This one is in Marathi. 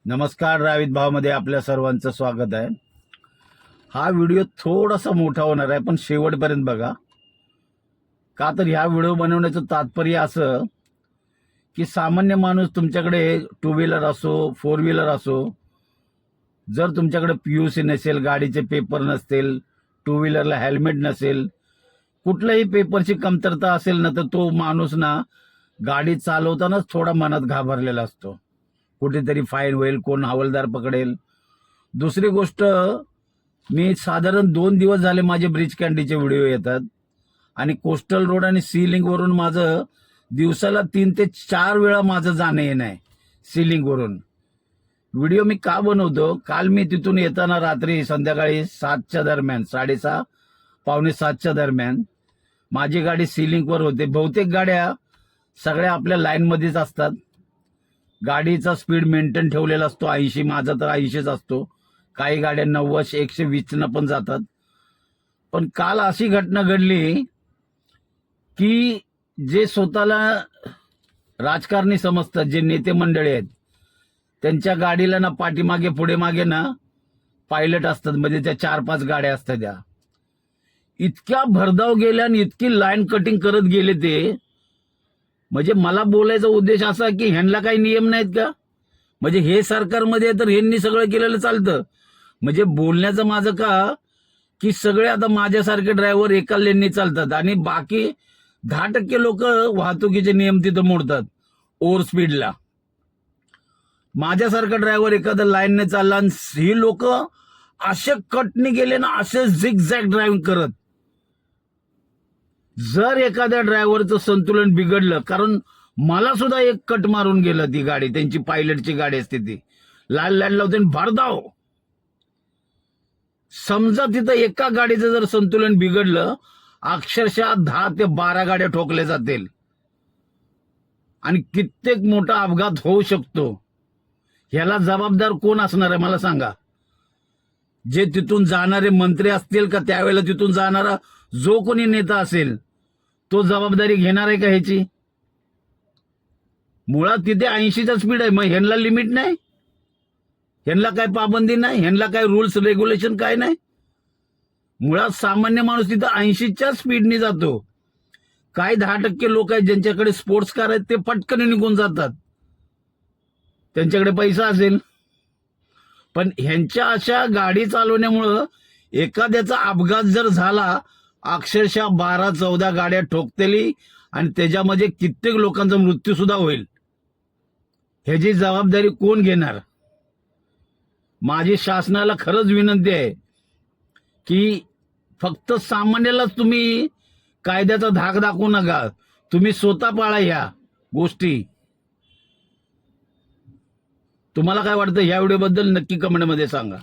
नमस्कार. रावित भावमध्ये आपल्या सर्वांचं स्वागत आहे. हा व्हिडिओ थोडासा मोठा होणार आहे, पण शेवटपर्यंत बघा. का तर ह्या व्हिडिओ बनवण्याचं तात्पर्य असं की सामान्य माणूस तुमच्याकडे टू व्हीलर असो, फोर व्हीलर असो, जर तुमच्याकडे पीयूसी नसेल, गाडीचे पेपर नसतील, टू व्हीलरला हेल्मेट नसेल, कुठल्याही पेपरची कमतरता असेल ना, तर तो माणूस ना गाडी चालवतानाच थोडा मनात घाबरलेला असतो. कुठेतरी फाईन होईल, कोण हवालदार पकडेल. दुसरी गोष्ट, मी साधारण 2 दिवस झाले माझे ब्रिज कॅन्डीचे व्हिडिओ येतात आणि कोस्टल रोड आणि सी लिंकवरून माझं दिवसाला 3 ते 4 वेळा माझं जाणं येणं आहे सी लिंकवरून. व्हिडिओ मी का बनवतो, काल मी तिथून येताना रात्री संध्याकाळी 7च्या दरम्यान, 6:30 पावणे 7च्या दरम्यान माझी गाडी सी लिंकवर होते. बहुतेक गाड्या सगळ्या आपल्या लाईनमध्येच असतात. गाडीचा स्पीड मेंटेन ठेवलेला असतो 80, माझा तर 80च असतो. काही गाड्या 90, 120 पण जातात. पण काल अशी घटना घडली की जे स्वतःला राजकारणी समजतात, जे नेते मंडळी आहेत, त्यांच्या गाडीला ना पाठीमागे पुढे मागे ना पायलट असतात, म्हणजे त्या 4-5 गाड्या असतात. त्या इतक्या भरधाव गेल्या आणि इतकी लाईन कटिंग करत गेले ते. म्हणजे मला बोलायचा उद्देश असा की ह्यांना काही नियम नाहीत का? म्हणजे हे सरकारमध्ये तर ह्यांनी सगळं केलेलं चालतं. म्हणजे बोलण्याचं माझं का की सगळे आता माझ्यासारखे ड्रायव्हर एका लेननी चालतात आणि बाकी 10% लोक वाहतुकीचे नियम तिथं मोडतात ओव्हर स्पीडला. माझ्यासारखा ड्रायव्हर एखाद्या लाईनने चालला आणि ही लोक असे कटने गेले ना, असे झिगझॅग ड्रायव्हिंग करत. जर एखाद्या ड्रायव्हरचं संतुलन बिघडलं, कारण मला सुद्धा एक कट मारून गेलं ती गाडी, त्यांची पायलटची गाडी असते ती, लाल लाईन लावते भरधाव. समजा तिथं एका गाडीचं जर संतुलन बिघडलं, अक्षरशः 10 ते 12 गाड्या ठोकल्या जातील आणि कित्येक मोठा अपघात होऊ शकतो. ह्याला जबाबदार कोण असणार आहे मला सांगा? जे तिथून जाणारे मंत्री असतील का, त्यावेळेला तिथून जाणारा जो कोणी नेता असेल तो जबाबदारी घेणार आहे का ह्याची? मुळात तिथे 80चा स्पीड आहे, मग ह्यांना लिमिट नाही, ह्यांना काय पाबंदी नाही, ह्यांना काय रूल्स रेग्युलेशन काय नाही. मुळात सामान्य माणूस तिथं 80च्या स्पीडने जातो. काही 10% लोक आहेत ज्यांच्याकडे स्पोर्ट्स कार आहेत, ते पटकन निघून जातात, त्यांच्याकडे पैसा असेल. पण ह्यांच्या अशा गाडी चालवण्यामुळं एखाद्याचा अपघात जर झाला, अक्षरशः 12-14 गाड्या ठोकतेली आणि त्याच्यामध्ये कित्येक लोकांचा मृत्यू सुद्धा होईल. ह्याची जबाबदारी कोण घेणार? माझी शासनाला खरंच विनंती आहे की फक्त सामान्यालाच तुम्ही कायद्याचा धाक दाखवू नका, तुम्ही स्वतः पाळा ह्या गोष्टी. तुम्हाला काय वाटतं ह्या व्हिडिओबद्दल नक्की कमेंटमध्ये सांगा.